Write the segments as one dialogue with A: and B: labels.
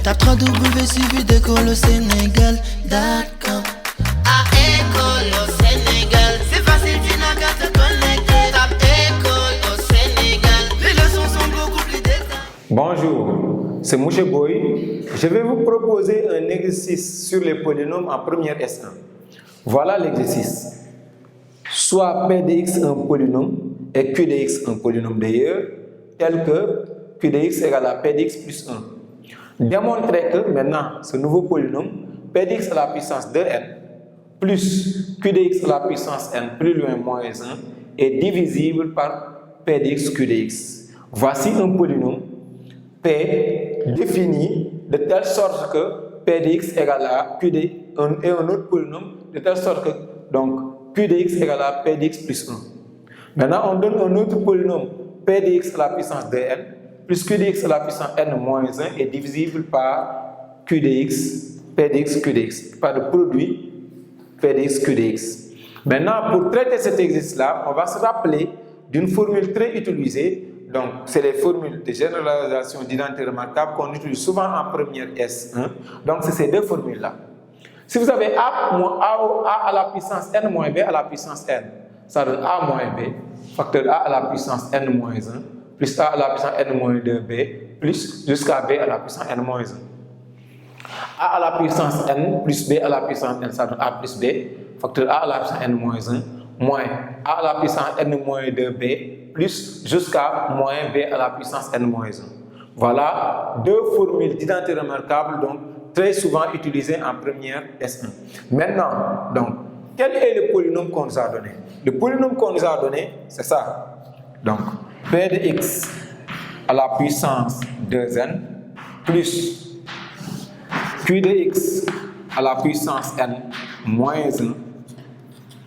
A: Tape 3W suivi d'école au Sénégal. D'accord. À école au Sénégal, c'est facile, tu n'as qu'à te connecter. Tape école au Sénégal, les leçons sont beaucoup plus détaillées.
B: Bonjour, c'est Mouche Boy. Je vais vous proposer un exercice sur les polynômes en première S1. Voilà l'exercice. Soit P de x un polynôme et Q de x un polynôme d'ailleurs, tel que Q de x égale à P de x plus 1. Démontrez que maintenant, ce nouveau polynôme, P de x à la puissance 2n plus Q de x à la puissance n plus loin moins 1 est divisible par P de x Q de x. Voici un polynôme P défini de telle sorte que P de x égale à Q de et un autre polynôme de telle sorte que donc Q de x égale à P de x plus 1. Maintenant, on donne un autre polynôme P de x à la puissance 2n plus Q de x à la puissance n moins 1 est divisible par Q de x, P de x, Q de x, par le produit P de x, Q de x. Maintenant, pour traiter cet exercice-là, on va se rappeler d'une formule très utilisée. Donc, c'est les formules de généralisation d'identité remarquable qu'on utilise souvent en première S1. Donc, c'est ces deux formules-là. Si vous avez A à la puissance n moins B à la puissance n, ça donne A moins B, facteur A à la puissance n moins 1, plus A à la puissance n moins 2B, plus jusqu'à B à la puissance n moins 1. A à la puissance n plus B à la puissance n, ça donne A plus B, facteur A à la puissance n moins 1, moins A à la puissance n moins 2B, plus jusqu'à moins B à la puissance n moins 1. Voilà deux formules d'identité remarquable, donc très souvent utilisées en première S1. Maintenant, donc, quel est le polynôme qu'on nous a donné? Le polynôme qu'on nous a donné, c'est ça. Donc, P de x à la puissance 2n plus Q de x à la puissance n moins 1.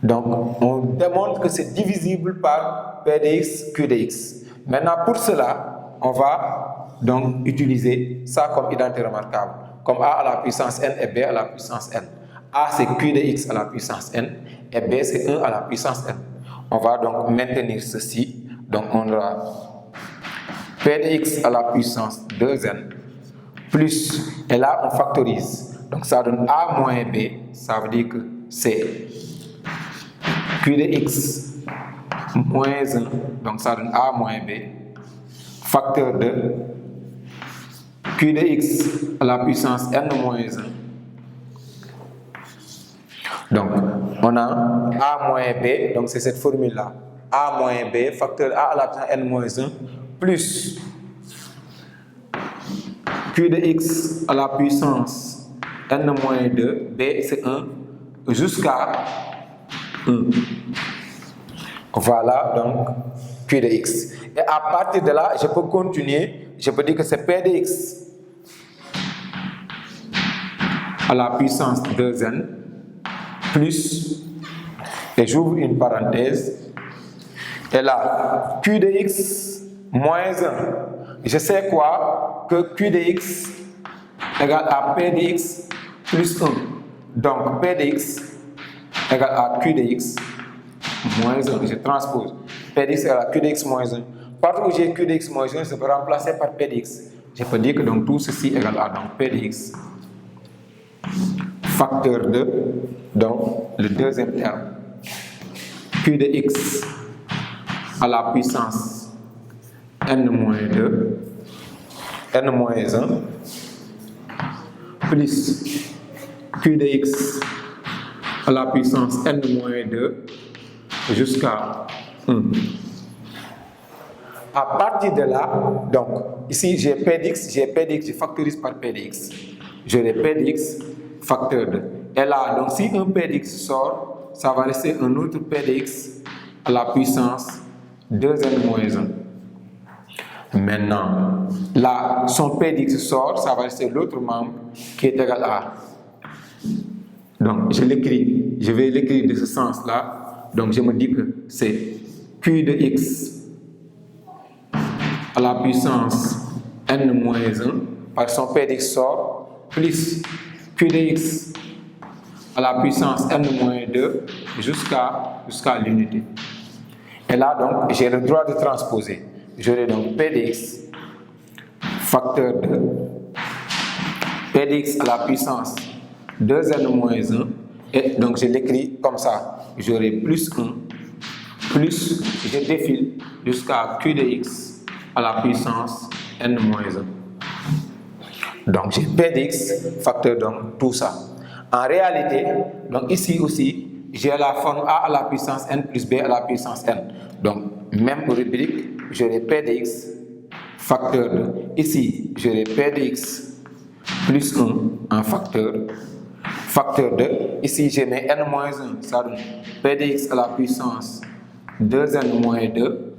B: Donc, on démontre que c'est divisible par P de x, Q de x. Maintenant, pour cela, on va donc utiliser ça comme identité remarquable. Comme A à la puissance n et B à la puissance n. A, c'est Q de x à la puissance n et B, c'est 1 à la puissance n. On va donc maintenir ceci. Donc, on aura P de x à la puissance 2n plus, et là, on factorise. Donc, ça donne A moins B, ça veut dire que c'est Q de x moins 1, donc ça donne A moins B, facteur de Q de x à la puissance n moins 1. Donc, on a A moins B, donc c'est cette formule-là. A moins B, facteur A à la puissance n moins 1, plus Q de x à la puissance n moins 2, B c'est 1, jusqu'à 1. Voilà donc Q de x. Et à partir de là, je peux continuer, je peux dire que c'est P de x à la puissance 2n plus, et j'ouvre une parenthèse, et là, Q de x moins 1. Je sais quoi? Que Q de x égale à P de x plus 1. Donc, P de x égale à Q de x moins 1. Je transpose. P de x égale à Q de x moins 1. Partout où j'ai Q de x moins 1, je peux remplacer par P de x. Je peux dire que donc, tout ceci égale à donc, P de x facteur de, donc le deuxième terme, Q de x à la puissance n moins 2, n moins 1, plus Q de x à la puissance n moins 2 jusqu'à 1. À partir de là, donc, ici j'ai P de x, je factorise par P de x. J'aurai P de x facteur de. Et là, donc si un P de x sort, ça va rester un autre P de x à la puissance 2n moins 1. Maintenant, là, son P de x sort, ça va rester l'autre membre qui est égal à. Donc, je l'écris, je vais l'écrire de ce sens-là. Donc, je me dis que c'est Q de x à la puissance n moins 1 par son P de x sort plus Q de x à la puissance n-2 jusqu'à l'unité. Et là, donc, j'ai le droit de transposer. J'aurai donc P de x facteur de P de x à la puissance 2n moins 1, et donc je l'écris comme ça. J'aurai plus 1, plus, je défile jusqu'à q de x à la puissance n moins 1. Donc j'ai P de x, facteur donc tout ça. En réalité, donc ici aussi, j'ai la forme a à la puissance n plus b à la puissance n. Donc, même rubrique, j'aurai P de x, facteur de. Ici, j'aurai P de x plus 1 en facteur de. Ici, j'ai mes n moins 1, ça donne P de x à la puissance 2n moins 2,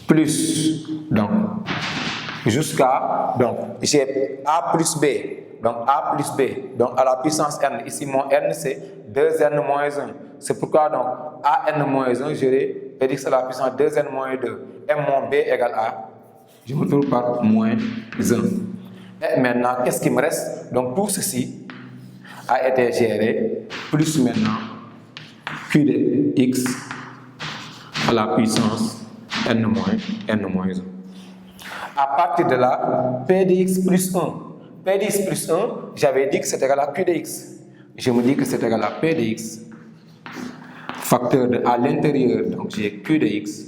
B: plus, donc, jusqu'à, donc, j'ai a plus b. Donc a plus b, donc à la puissance n, ici mon n c'est 2n moins 1. C'est pourquoi donc a n moins 1, j'aurai P de x à la puissance 2n moins 2. Et mon b égale a, je me trouve par moins 1. Et maintenant, qu'est-ce qui me reste? Donc tout ceci a été géré, plus maintenant q de x à la puissance n moins 1. À partir de là, P de x plus 1. P de x plus 1, j'avais dit que c'est égal à q de x. Je me dis que c'est égal à P de x, facteur de à l'intérieur, donc j'ai q de x,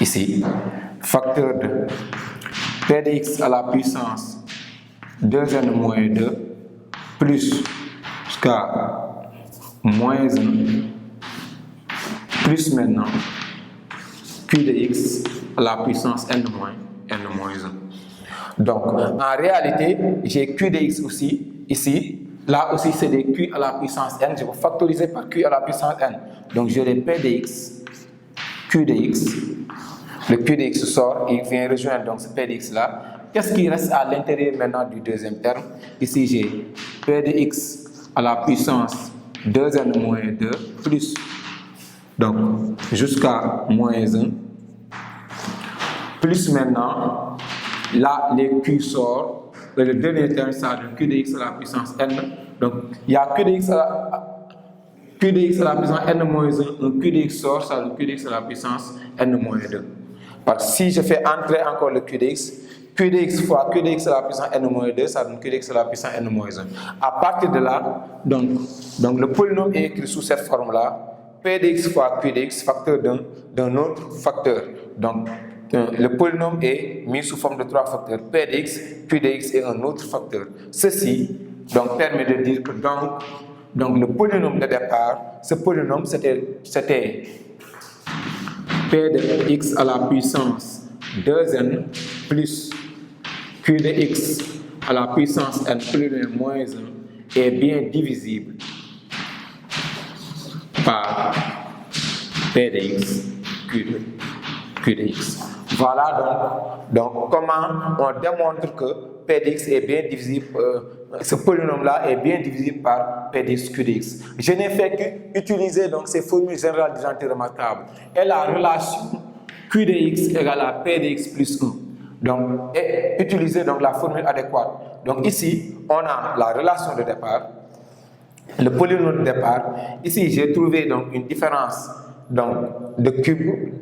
B: ici, facteur de P de x à la puissance 2n moins 2, plus jusqu'à moins 1, plus maintenant q de x à la puissance n moins 1. Donc, en réalité, j'ai q de x aussi, ici. Là aussi, c'est des q à la puissance n. Je vais factoriser par q à la puissance n. Donc, j'aurai P de x, q de x. Le q de x sort, il vient rejoindre donc ce P de x là. Qu'est-ce qui reste à l'intérieur maintenant du deuxième terme? Ici, j'ai P de x à la puissance 2n moins 2, plus, donc, jusqu'à moins 1. Plus maintenant, là, les q sortent, le dernier terme, ça donne q de x à la puissance n. Donc, il y a q de x à la puissance n moins 1, un q de x sort, ça donne q de x à la puissance n moins 2. Parce que si je fais entrer encore le q de x fois q de x à la puissance n moins 2, ça donne q de x à la puissance n moins 1. À partir de là, donc le polynôme est écrit sous cette forme-là, p de x fois q de x, facteur d'un autre facteur. Donc, le polynôme est mis sous forme de 3 facteurs, P de x, Q de x et un autre facteur. Ceci donc, permet de dire que donc le polynôme de départ, ce polynôme c'était P de x à la puissance 2n plus Q de x à la puissance n plus n moins 1 est bien divisible par P de x, Q de x. Voilà donc comment on démontre que P de x est bien divisible, ce polynôme-là est bien divisible par P de x, Q de x. Je n'ai fait qu'utiliser donc ces formules générales d'identité remarquable et la relation Q de x égale à P de x plus 1. Donc, et utiliser donc la formule adéquate. Donc ici, on a la relation de départ, le polynôme de départ. Ici, j'ai trouvé donc une différence donc de cube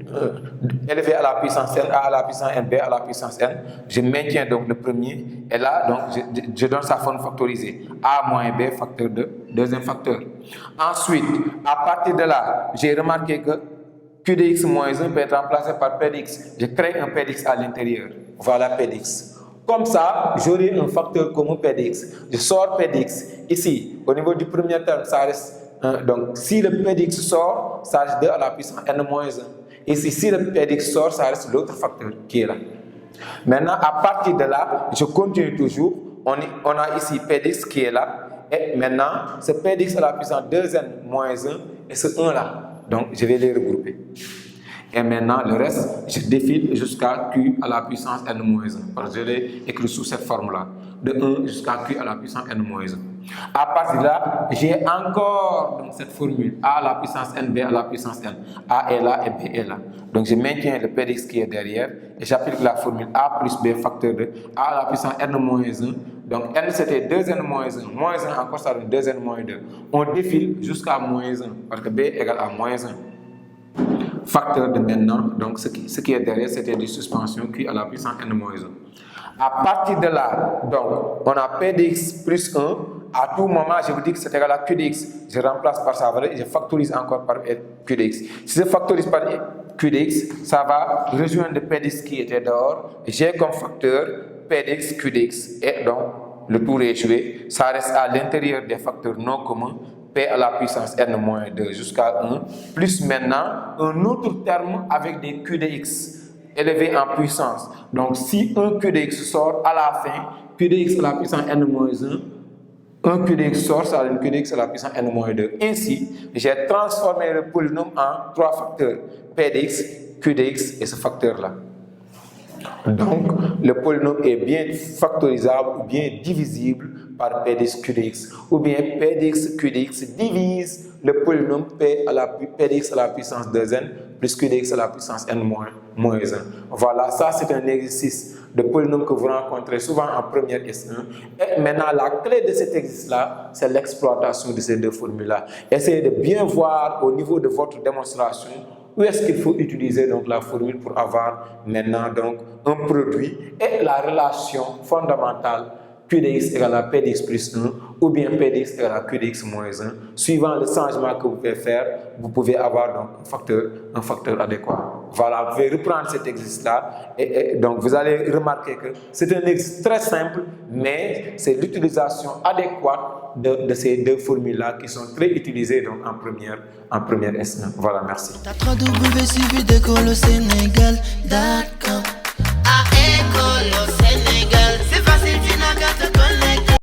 B: élevé à la puissance n, a à la puissance n, b à la puissance n. Je maintiens donc le premier et là donc je donne sa forme factorisée, a moins b facteur de deuxième facteur. Ensuite, à partir de là, j'ai remarqué que q de x moins 1 peut être remplacé par p de x. Je crée un p de x à l'intérieur. Voilà p de x. Comme ça, j'aurai un facteur commun p de x. Je sors p de x. Ici, au niveau du premier terme, ça reste donc, si le P de x sort, ça reste 2 à la puissance n-1. Et si le P de x sort, ça reste l'autre facteur qui est là. Maintenant, à partir de là, je continue toujours. On a ici P de x qui est là. Et maintenant, ce P de x à la puissance 2n-1 et ce 1 là. Donc, je vais les regrouper. Et maintenant, le reste, je défile jusqu'à q à la puissance n-1. Parce que je l'ai écrit sous cette forme-là. De 1 jusqu'à q à la puissance n-1. À partir de là, j'ai encore donc, cette formule a à la puissance n, b à la puissance n. A est là et b est là. Donc je maintiens le p de x qui est derrière et j'applique la formule a plus b facteur de a à la puissance n-1. Donc n c'était 2n-1, moins 1 encore ça donne 2n-2. On défile jusqu'à moins 1 parce que b égale à moins 1. Facteur de maintenant, donc ce qui est derrière c'était des suspensions q à la puissance n-1. À partir de là, donc, on a P de x plus 1. À tout moment, je vous dis que c'est égal à Q de x. Je remplace par sa valeur et je factorise encore par Q de x. Si je factorise par Q de x, ça va rejoindre P de x qui était dehors. J'ai comme facteur P de x, Q de x. Et donc, le tour est joué. Ça reste à l'intérieur des facteurs non communs. P à la puissance n-2 jusqu'à 1. Plus maintenant, un autre terme avec des Q de x élevé en puissance. Donc, si un Q de x sort à la fin, Q de x à la puissance n-1, un Q de x sort, ça donne Q de x à la puissance n-2. Ainsi, j'ai transformé le polynôme en 3 facteurs. P de x, Q de x et ce facteur-là. Donc, le polynôme est bien factorisable ou bien divisible par P de x, Q de x. Ou bien P de x, Q de x divise le polynôme P de x à la puissance 2n plus Q de x à la puissance n-1. Voilà, ça c'est un exercice de polynôme que vous rencontrez souvent en première S1. Et maintenant, la clé de cet exercice-là, c'est l'exploitation de ces deux formules-là. Essayez de bien voir au niveau de votre démonstration où est-ce qu'il faut utiliser donc la formule pour avoir maintenant donc un produit et la relation fondamentale Q de x égale à P de x plus 1 ou bien P de x égale à Q de x moins 1. Suivant le changement que vous pouvez faire, vous pouvez avoir donc un facteur adéquat. Voilà, vous pouvez reprendre cet exercice-là et donc vous allez remarquer que c'est un exercice très simple, mais c'est l'utilisation adéquate de ces deux formules-là qui sont très utilisées donc en première S1. Voilà, merci.
A: www.suividecolosénégal.com. À École